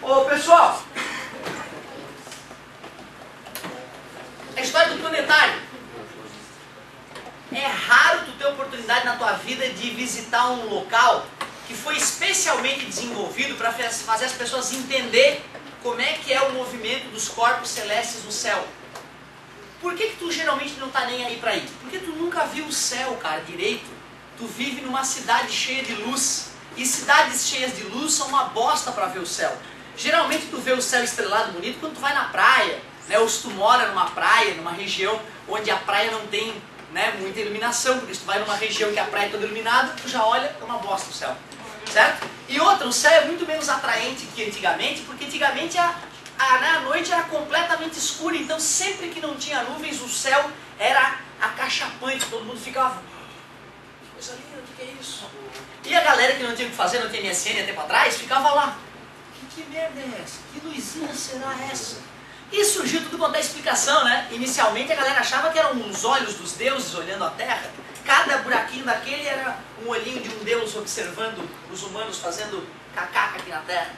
Ô pessoal, a história do planetário. É raro tu ter oportunidade na tua vida de visitar um local que foi especialmente desenvolvido para fazer as pessoas entender como é que é o movimento dos corpos celestes no céu. Por que tu geralmente não tá nem aí para ir? Porque tu nunca viu o céu, cara, direito. Tu vive numa cidade cheia de luz. E cidades cheias de luz são uma bosta para ver o céu. Geralmente tu vê o céu estrelado bonito quando tu vai na praia, né? Ou se tu mora numa praia, numa região onde a praia não tem, né, muita iluminação, porque se tu vai numa região que a praia é toda iluminada, tu já olha, é uma bosta o céu, certo? E outra, o céu é muito menos atraente que antigamente, porque antigamente a noite era completamente escura, então sempre que não tinha nuvens, o céu era acachapante, todo mundo ficava, que coisa linda, o que é isso? E a galera que não tinha o que fazer, não tinha MSN até para trás, ficava lá, que merda é essa? Que luzinha será essa? E surgiu tudo quanto é explicação, né? Inicialmente a galera achava que eram os olhos dos deuses olhando a Terra. Cada buraquinho daquele era um olhinho de um deus observando os humanos fazendo cacaca aqui na Terra.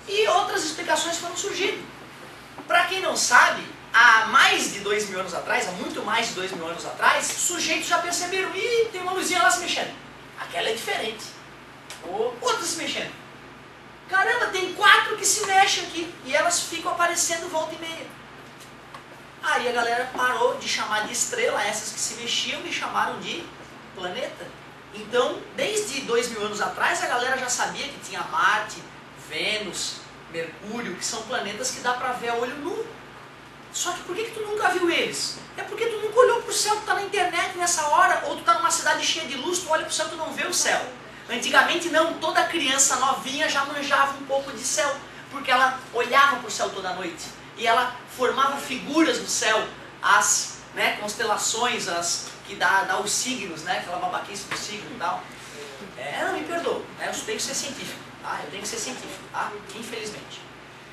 E outras explicações foram surgindo. Para quem não sabe, há mais de 2000 anos atrás, há muito mais de 2000 anos atrás, sujeitos já perceberam, ih, tem uma luzinha lá se mexendo. Aquela é diferente. Outra se mexendo. Caramba, tem 4 que se mexem aqui e elas ficam aparecendo volta e meia. Aí a galera parou de chamar de estrela essas que se mexiam e chamaram de planeta. Então, desde 2000 anos atrás, a galera já sabia que tinha Marte, Vênus, Mercúrio, que são planetas que dá pra ver a olho nu. Só que por que tu nunca viu eles? É porque tu nunca olhou pro céu, tu tá na internet nessa hora, ou tu tá numa cidade cheia de luz, tu olha pro céu e tu não vê o céu. Antigamente não, toda criança novinha já manjava um pouco de céu, porque ela olhava para o céu toda noite, e ela formava figuras no céu, as, né, constelações, as que dá os signos, né, aquela babaquice do signo e tal. Não me perdoa, né, eu tenho que ser científico, tá? Eu tenho que ser científico, tá? Infelizmente.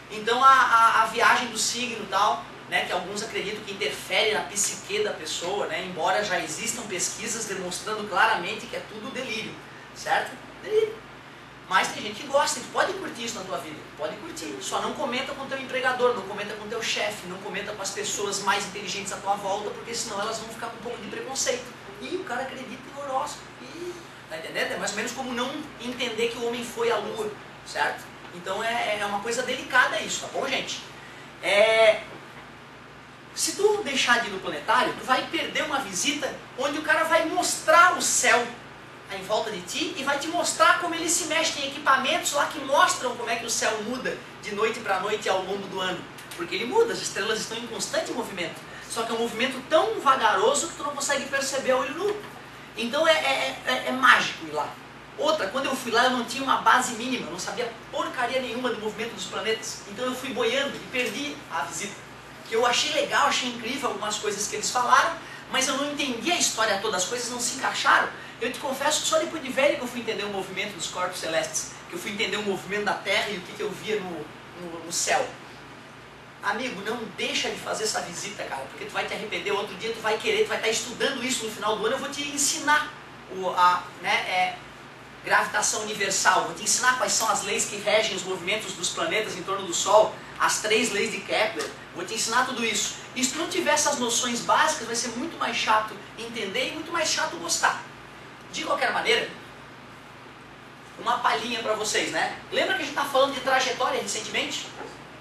Então a viagem do signo e tal, né, que alguns acreditam que interfere na psique da pessoa, né, embora já existam pesquisas demonstrando claramente que é tudo delírio. Certo? Delírio. Mas tem gente que gosta, tu pode curtir isso na tua vida, pode curtir. Só não comenta com teu empregador, não comenta com teu chefe, não comenta com as pessoas mais inteligentes à tua volta, porque senão elas vão ficar com um pouco de preconceito. E o cara acredita em horóscopo. Tá entendendo? É mais ou menos como não entender que o homem foi à lua, certo? Então é uma coisa delicada isso, tá bom, gente? Se tu deixar de ir no planetário, tu vai perder uma visita onde o cara vai mostrar o céu em volta de ti e vai te mostrar como ele se mexe. Tem equipamentos lá que mostram como é que o céu muda de noite para noite ao longo do ano. Porque ele muda, as estrelas estão em constante movimento. Só que é um movimento tão vagaroso que tu não consegue perceber a olho nu. Então é mágico ir lá. Outra, quando eu fui lá eu não tinha uma base mínima, eu não sabia porcaria nenhuma do movimento dos planetas. Então eu fui boiando e perdi a visita. Que eu achei legal, achei incrível algumas coisas que eles falaram, mas eu não entendi a história toda, as coisas não se encaixaram. Eu te confesso que só depois de velho que eu fui entender o movimento dos corpos celestes, que eu fui entender o movimento da Terra e o que eu via no céu. Amigo, não deixa de fazer essa visita, cara, porque tu vai te arrepender, outro dia tu vai querer, tu vai estar estudando isso no final do ano, eu vou te ensinar gravitação universal, vou te ensinar quais são as leis que regem os movimentos dos planetas em torno do Sol, as 3 leis de Kepler, vou te ensinar tudo isso. E se tu não tiver essas noções básicas, vai ser muito mais chato entender e muito mais chato gostar. De qualquer maneira, uma palhinha para vocês, né? Lembra que a gente está falando de trajetória recentemente?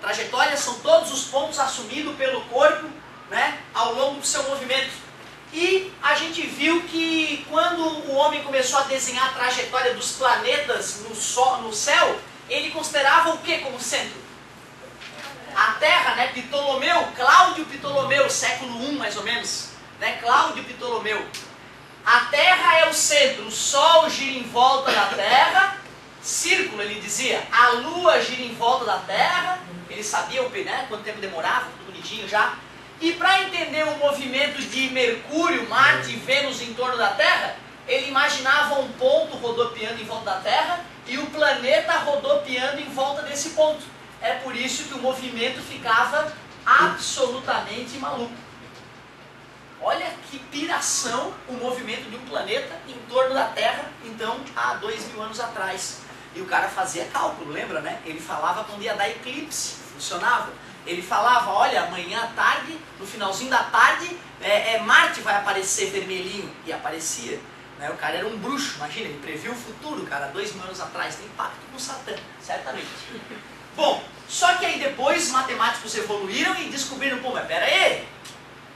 Trajetórias são todos os pontos assumidos pelo corpo, né, ao longo do seu movimento. E a gente viu que quando o homem começou a desenhar a trajetória dos planetas no céu, ele considerava o que como centro? A Terra, né? Cláudio Ptolomeu, século I mais ou menos, né? Cláudio Ptolomeu. A Terra é o centro, o Sol gira em volta da Terra, círculo, ele dizia, a Lua gira em volta da Terra, ele sabia, né, quanto tempo demorava, tudo bonitinho já. E para entender o movimento de Mercúrio, Marte e Vênus em torno da Terra, ele imaginava um ponto rodopiando em volta da Terra e o planeta rodopiando em volta desse ponto. É por isso que o movimento ficava absolutamente maluco. Olha que piração o movimento de um planeta em torno da Terra, então, há 2000 anos atrás. E o cara fazia cálculo, lembra, né? Ele falava quando ia dar eclipse, funcionava. Ele falava, olha, amanhã à tarde, no finalzinho da tarde, Marte vai aparecer vermelhinho. E aparecia. Né? O cara era um bruxo, imagina, ele previu o futuro, cara, 2000 anos atrás. Tem pacto com Satã, certamente. Bom, só que aí depois matemáticos evoluíram e descobriram, pô, mas pera aí,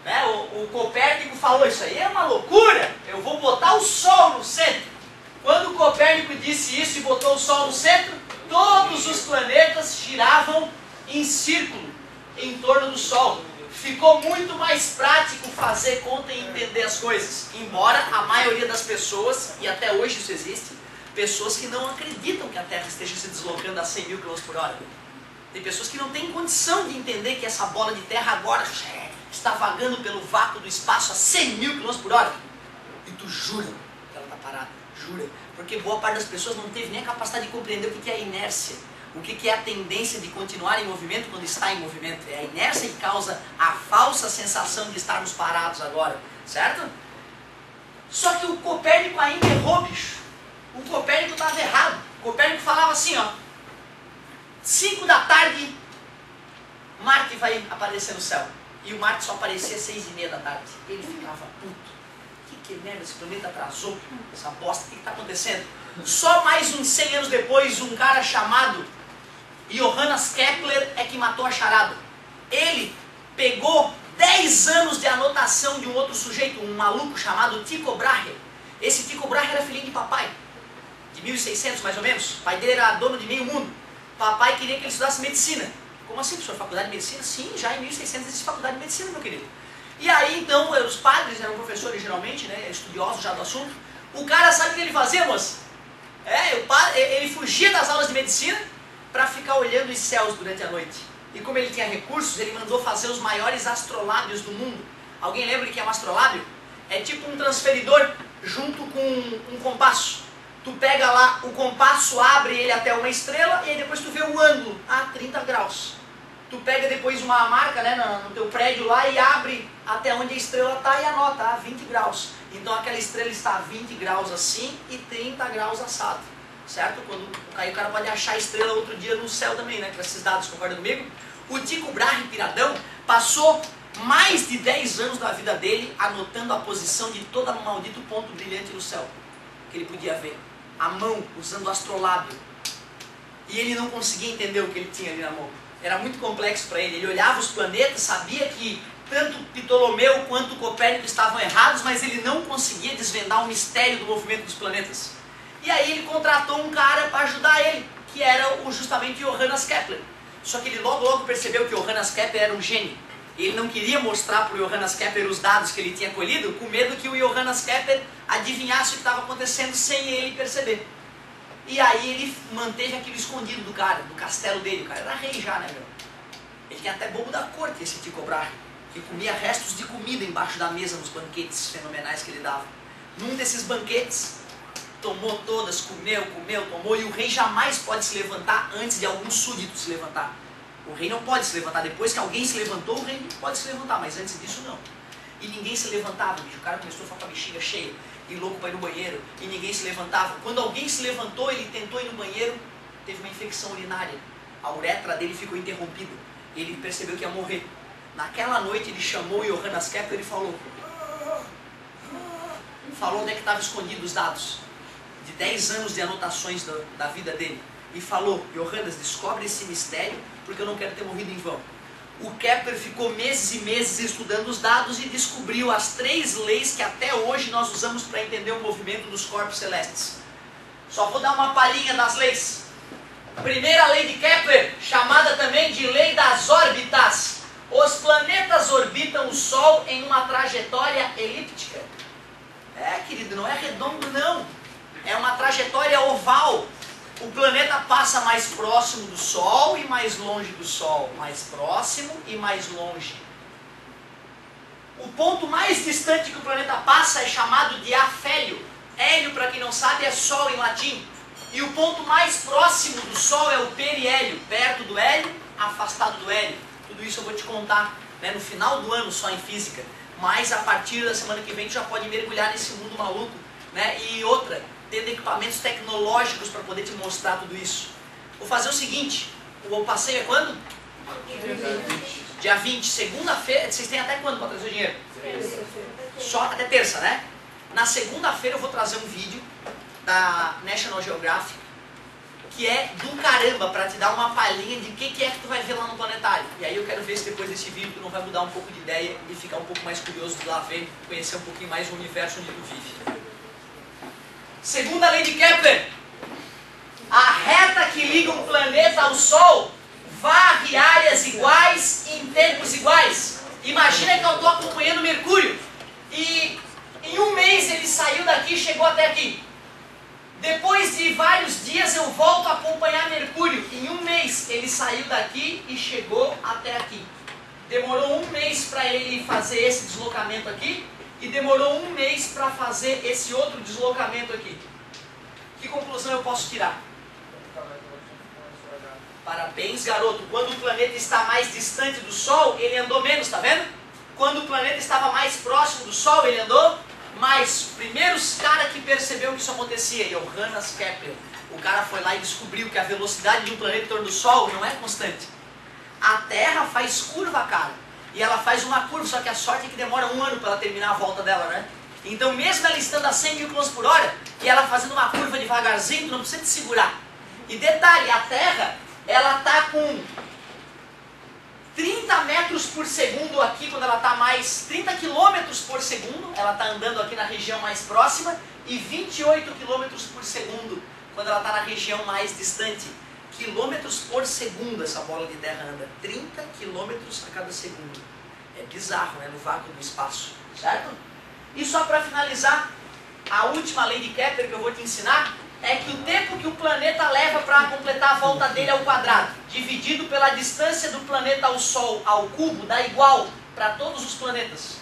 né? O Copérnico falou, isso aí é uma loucura, eu vou botar o Sol no centro. Quando o Copérnico disse isso e botou o Sol no centro, todos os planetas giravam em círculo em torno do Sol. Ficou muito mais prático fazer conta e entender as coisas. Embora a maioria das pessoas, e até hoje isso existe, pessoas que não acreditam que a Terra esteja se deslocando a 100 mil km por hora. Tem pessoas que não têm condição de entender que essa bola de terra agora está vagando pelo vácuo do espaço a 100 mil km por hora. E tu jura que ela está parada. Jura. Porque boa parte das pessoas não teve nem a capacidade de compreender o que é a inércia. O que é a tendência de continuar em movimento quando está em movimento. É a inércia que causa a falsa sensação de estarmos parados agora. Certo? Só que o Copérnico ainda errou, bicho. O Copérnico estava errado. O Copérnico falava assim, ó. 5 da tarde, Marte vai aparecer no céu. E o Marte só aparecia às 6:30 da tarde. Ele ficava puto. Que merda, esse planeta atrasou. Essa bosta, o que está acontecendo? Só mais uns 100 anos depois, um cara chamado Johannes Kepler é que matou a charada. Ele pegou 10 anos de anotação de um outro sujeito, um maluco chamado Tycho Brahe. Esse Tycho Brahe era filhinho de papai, de 1600 mais ou menos. O pai dele era dono de meio mundo. Papai queria que ele estudasse medicina. Como assim, professor? Faculdade de medicina? Sim, já em 1600 existe faculdade de medicina, meu querido. E aí, então, os padres eram professores geralmente, né, estudiosos já do assunto. O cara sabe o que ele fazia, moça? Ele fugia das aulas de medicina para ficar olhando os céus durante a noite. E como ele tinha recursos, ele mandou fazer os maiores astrolábios do mundo. Alguém lembra o que é um astrolábio? É tipo um transferidor junto com um compasso. Tu pega lá, o compasso abre ele até uma estrela e aí depois tu vê o ângulo a 30 graus. Tu pega depois uma marca, né, no teu prédio lá e abre até onde a estrela está e anota a 20 graus. Então aquela estrela está a 20 graus assim e 30 graus assado. Certo? Quando aí o cara pode achar a estrela outro dia no céu também, né? Com esses dados, concorda comigo? O Tycho Brahe, piradão, passou mais de 10 anos da vida dele anotando a posição de todo maldito ponto brilhante no céu que ele podia ver. A mão, usando o astrolábio. E ele não conseguia entender o que ele tinha ali na mão. Era muito complexo para ele. Ele olhava os planetas, sabia que tanto Ptolomeu quanto Copérnico estavam errados, mas ele não conseguia desvendar o mistério do movimento dos planetas. E aí ele contratou um cara para ajudar ele, que era justamente Johannes Kepler. Só que ele logo percebeu que Johannes Kepler era um gênio. Ele não queria mostrar para o Johannes Kepler os dados que ele tinha colhido, com medo que o Johannes Kepler adivinhasse o que estava acontecendo sem ele perceber. E aí ele manteve aquilo escondido do cara, do castelo dele. O cara era rei já, né, meu? Ele tinha até bobo da corte, esse Tycho Brahe, que comia restos de comida embaixo da mesa nos banquetes fenomenais que ele dava. Num desses banquetes, tomou todas, comeu, tomou, e o rei jamais pode se levantar antes de algum súdito se levantar. O rei não pode se levantar. Depois que alguém se levantou, o rei não pode se levantar, mas antes disso não. E ninguém se levantava, bicho. O cara começou a ficar com a bexiga cheia e louco para ir no banheiro, e ninguém se levantava. Quando alguém se levantou, ele tentou ir no banheiro, teve uma infecção urinária. A uretra dele ficou interrompida. Ele percebeu que ia morrer. Naquela noite ele chamou o Johannes Kepler e falou onde é que estavam escondidos os dados de 10 anos de anotações da vida dele. E falou: Johannes, descobre esse mistério, porque eu não quero ter morrido em vão. O Kepler ficou meses e meses estudando os dados e descobriu as 3 leis que até hoje nós usamos para entender o movimento dos corpos celestes. Só vou dar uma palhinha das leis. Primeira lei de Kepler, chamada também de lei das órbitas. Os planetas orbitam o Sol em uma trajetória elíptica. Querido, não é redondo não. É uma trajetória oval. O planeta passa mais próximo do Sol e mais longe do Sol. Mais próximo e mais longe. O ponto mais distante que o planeta passa é chamado de afélio. Hélio, para quem não sabe, é Sol em latim. E o ponto mais próximo do Sol é o periélio. Perto do hélio, afastado do hélio. Tudo isso eu vou te contar, né, no final do ano só em física. Mas a partir da semana que vem tu já pode mergulhar nesse mundo maluco. Né? E outra, tendo equipamentos tecnológicos para poder te mostrar tudo isso. Vou fazer o seguinte, o passeio é quando? Dia 20, segunda-feira. Vocês têm até quando para trazer o dinheiro? Só até terça, né? Na segunda-feira eu vou trazer um vídeo da National Geographic que é do caramba, para te dar uma palhinha de o que é que tu vai ver lá no planetário. E aí eu quero ver se depois desse vídeo tu não vai mudar um pouco de ideia e ficar um pouco mais curioso de lá ver, conhecer um pouquinho mais o universo onde tu vive. Segunda lei de Kepler. A reta que liga um planeta ao Sol varre áreas iguais em tempos iguais. Imagina que eu estou acompanhando Mercúrio e em um mês ele saiu daqui e chegou até aqui. Depois de vários dias eu volto a acompanhar Mercúrio. Em um mês ele saiu daqui e chegou até aqui. Demorou um mês para ele fazer esse deslocamento aqui e demorou um mês para fazer esse outro deslocamento aqui. Que conclusão eu posso tirar? Parabéns, garoto. Quando o planeta está mais distante do Sol, ele andou menos, tá vendo? Quando o planeta estava mais próximo do Sol, ele andou mais. Primeiros cara que percebeu que isso acontecia, Johannes Kepler. O cara foi lá e descobriu que a velocidade de um planeta em torno do Sol não é constante. A Terra faz curva, cara. E ela faz uma curva, só que a sorte é que demora um ano para ela terminar a volta dela, né? Então mesmo ela estando a 100 mil km por hora, e ela fazendo uma curva devagarzinho, tu não precisa te segurar. E detalhe, a Terra, ela está com 30 metros por segundo aqui, quando ela está mais 30 quilômetros por segundo, ela está andando aqui na região mais próxima, e 28 quilômetros por segundo, quando ela está na região mais distante. Quilômetros por segundo essa bola de terra anda, 30 quilômetros a cada segundo. É bizarro, né, no vácuo do espaço, certo? E só para finalizar, a última lei de Kepler que eu vou te ensinar é que o tempo que o planeta leva para completar a volta dele ao quadrado, dividido pela distância do planeta ao Sol ao cubo, dá igual para todos os planetas.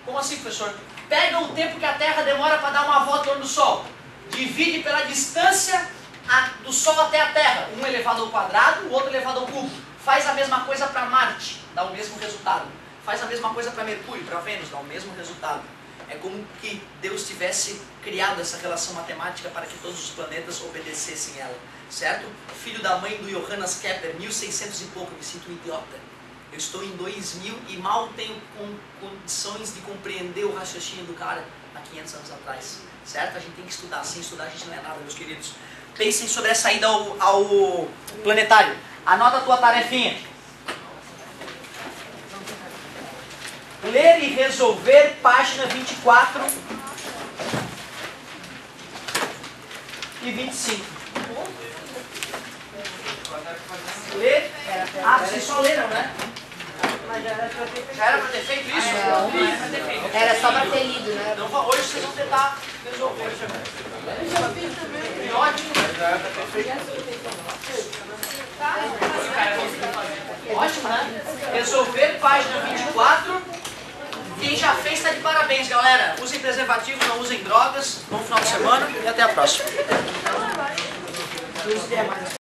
Como assim, professor? Pega o tempo que a Terra demora para dar uma volta em torno do Sol, divide pela distância do Sol até a Terra, um elevado ao quadrado, o outro elevado ao cubo. Faz a mesma coisa para Marte, dá o mesmo resultado. Faz a mesma coisa para Mercúrio, para Vênus, dá o mesmo resultado. É como que Deus tivesse criado essa relação matemática para que todos os planetas obedecessem ela, certo? Filho da mãe do Johannes Kepler, 1600 e pouco, eu me sinto um idiota. Eu estou em 2000 e mal tenho condições de compreender o raciocínio do cara há 500 anos atrás, certo? A gente tem que estudar, sem estudar a gente não é nada, meus queridos. Pensem sobre essa ida ao planetário. Anota a tua tarefinha. Ler e resolver, página 24 e 25. Ler? Ah, vocês só leram, né? Já era para ter feito isso? Não, era só para ter lido, né? Então hoje vocês vão tentar resolver. Ótimo. Ótimo, né? Resolver, página 24. Quem já fez está de parabéns, galera. Usem preservativo, não usem drogas. Bom final de semana e até a próxima.